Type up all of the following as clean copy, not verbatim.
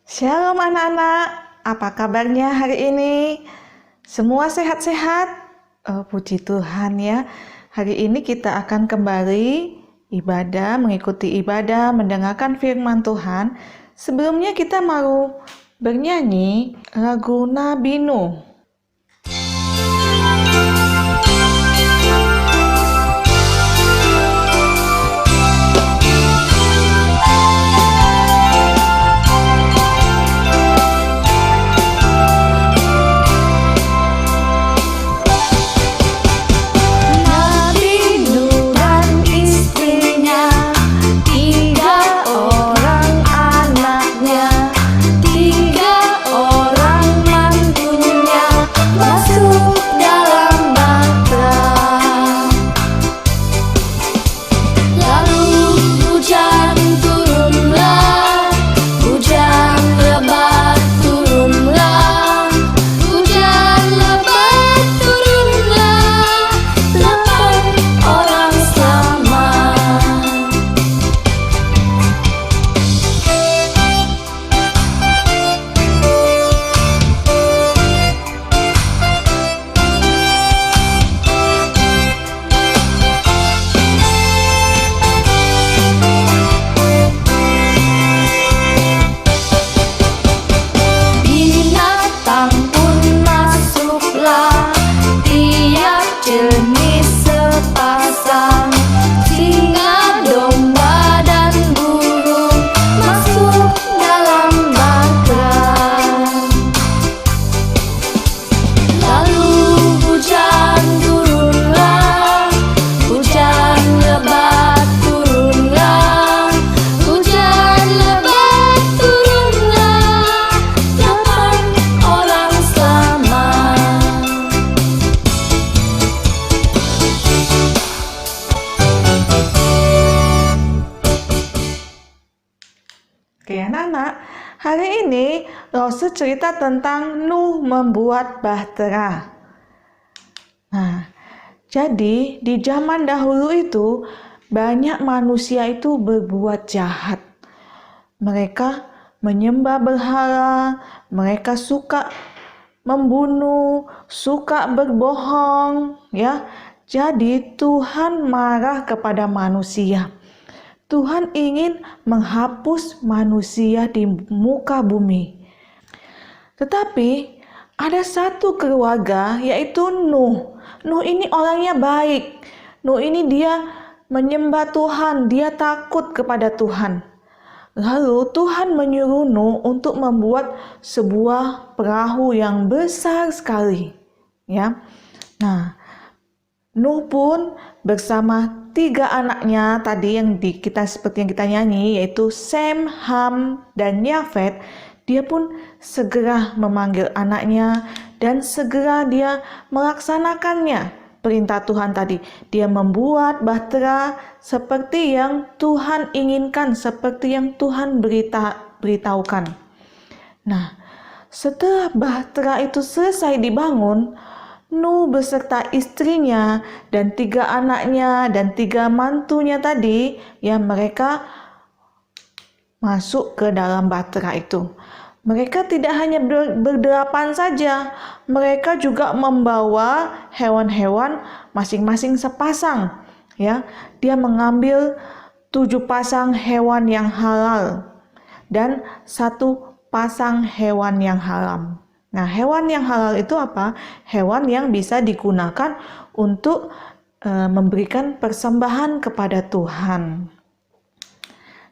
Shalom anak-anak, apa kabarnya hari ini? Semua sehat-sehat? Puji Tuhan ya. Hari ini kita akan kembali mengikuti ibadah, mendengarkan firman Tuhan. Sebelumnya kita mau bernyanyi lagu Nabi Nuh. Oke anak-anak, hari ini Rose cerita tentang Nuh membuat bahtera. Nah, jadi di zaman dahulu itu banyak manusia itu berbuat jahat. Mereka menyembah berhala, mereka suka membunuh, suka berbohong, ya. Jadi Tuhan marah kepada manusia. Tuhan ingin menghapus manusia di muka bumi. Tetapi ada satu keluarga yaitu Nuh. Nuh ini orangnya baik. Nuh ini dia menyembah Tuhan, dia takut kepada Tuhan. Lalu Tuhan menyuruh Nuh untuk membuat sebuah perahu yang besar sekali. Ya. Nah, Nuh pun bersama 3 anaknya tadi seperti yang kita nyanyi, yaitu Sem, Ham, dan Yafet. Dia pun segera memanggil anaknya dan segera dia melaksanakannya perintah Tuhan tadi. Dia membuat bahtera seperti yang Tuhan inginkan, seperti yang Tuhan beritahukan. Nah, setelah bahtera itu selesai dibangun, Nuh beserta istrinya dan 3 anaknya dan 3 mantunya tadi, ya mereka masuk ke dalam bahtera itu. Mereka tidak hanya berdelapan saja, mereka juga membawa hewan-hewan masing-masing sepasang. Ya, dia mengambil 7 pasang hewan yang halal dan 1 pasang hewan yang haram. Nah, hewan yang halal itu apa? Hewan yang bisa digunakan untuk memberikan persembahan kepada Tuhan.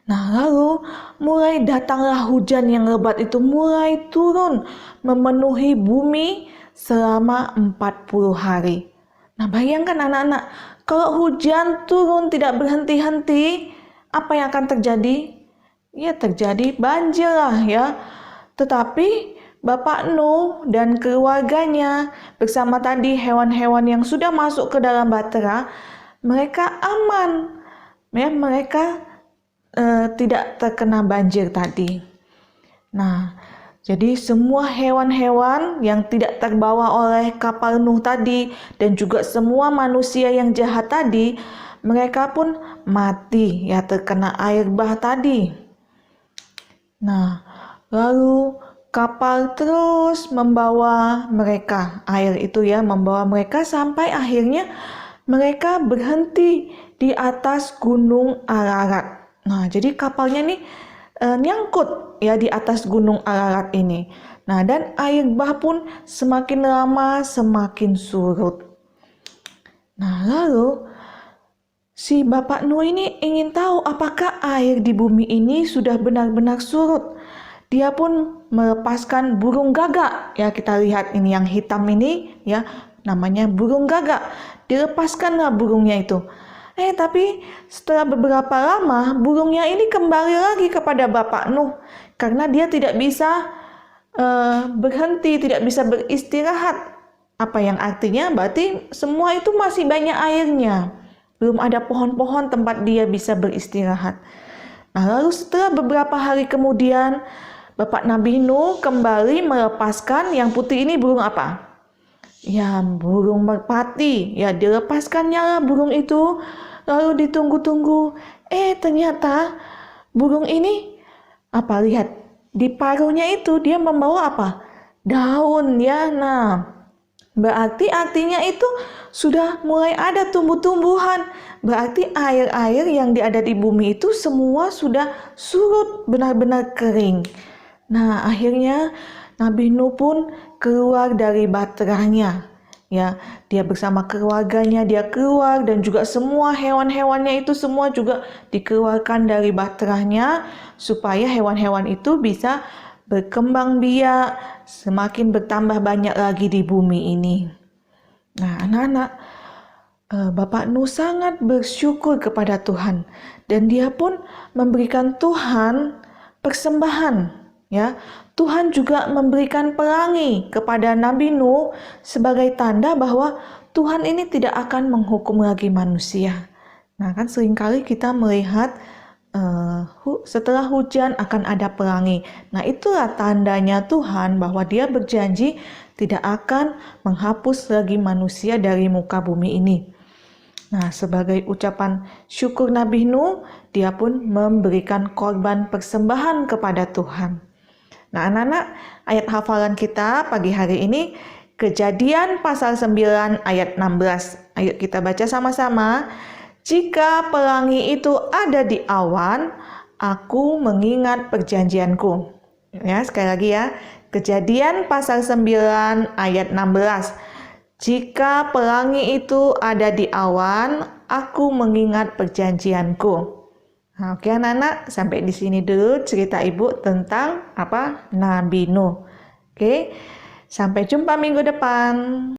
Nah, lalu mulai datanglah hujan yang lebat itu mulai turun memenuhi bumi selama 40 hari. Nah, bayangkan anak-anak, kalau hujan turun tidak berhenti-henti, apa yang akan terjadi? Ya, terjadi banjir lah ya. Tetapi Bapak Nuh dan keluarganya bersama tadi hewan-hewan yang sudah masuk ke dalam bahtera, mereka aman. Ya, mereka tidak terkena banjir tadi. Nah, jadi semua hewan-hewan yang tidak terbawa oleh kapal Nuh tadi dan juga semua manusia yang jahat tadi, mereka pun mati ya terkena air bah tadi. Nah, Lalu kapal terus membawa mereka, air itu ya, membawa mereka sampai akhirnya mereka berhenti di atas gunung Ararat. Nah, jadi kapalnya nih nyangkut ya di atas gunung Ararat ini. Nah, dan air bah pun semakin lama semakin surut. Nah, lalu si Bapak Nuh ini ingin tahu apakah air di bumi ini sudah benar-benar surut. Dia pun melepaskan burung gagak. Ya, kita lihat ini yang hitam ini ya, namanya burung gagak. Dilepaskanlah burungnya itu. Tapi setelah beberapa lama burungnya ini kembali lagi kepada Bapak Nuh karena dia tidak bisa berhenti, tidak bisa beristirahat. Apa yang artinya berarti semua itu masih banyak airnya. Belum ada pohon-pohon tempat dia bisa beristirahat. Nah, lalu setelah beberapa hari kemudian Bapak Nabi Nuh kembali melepaskan yang putih ini burung apa? Ya, burung merpati. Ya, dilepaskannya lah burung itu. Lalu ditunggu-tunggu. Ternyata burung ini apa? Lihat, di paruhnya itu dia membawa apa? Daun ya. Nah, berarti artinya itu sudah mulai ada tumbuh-tumbuhan. Berarti air-air yang ada di bumi itu semua sudah surut, benar-benar kering. Nah, akhirnya Nabi Nuh pun keluar dari baterainya. Ya, dia bersama keluarganya, dia keluar dan juga semua hewan-hewannya itu semua juga dikeluarkan dari baterainya supaya hewan-hewan itu bisa berkembang biak, semakin bertambah banyak lagi di bumi ini. Nah, anak-anak, Bapak Nuh sangat bersyukur kepada Tuhan dan dia pun memberikan Tuhan persembahan. Ya, Tuhan juga memberikan pelangi kepada Nabi Nuh sebagai tanda bahwa Tuhan ini tidak akan menghukum lagi manusia. Nah, kan seringkali kita melihat setelah hujan akan ada pelangi. Nah, itulah tandanya Tuhan bahwa Dia berjanji tidak akan menghapus lagi manusia dari muka bumi ini. Nah, sebagai ucapan syukur Nabi Nuh, dia pun memberikan korban persembahan kepada Tuhan. Nah, anak-anak, ayat hafalan kita pagi hari ini Kejadian pasal 9 ayat 16. Ayo kita baca sama-sama. Jika pelangi itu ada di awan, aku mengingat perjanjianku. Ya, sekali lagi ya. Kejadian pasal 9 ayat 16. Jika pelangi itu ada di awan, aku mengingat perjanjianku. Nah, oke anak-anak, sampai di sini dulu cerita Ibu tentang Nabi Nuh. Oke, sampai jumpa minggu depan.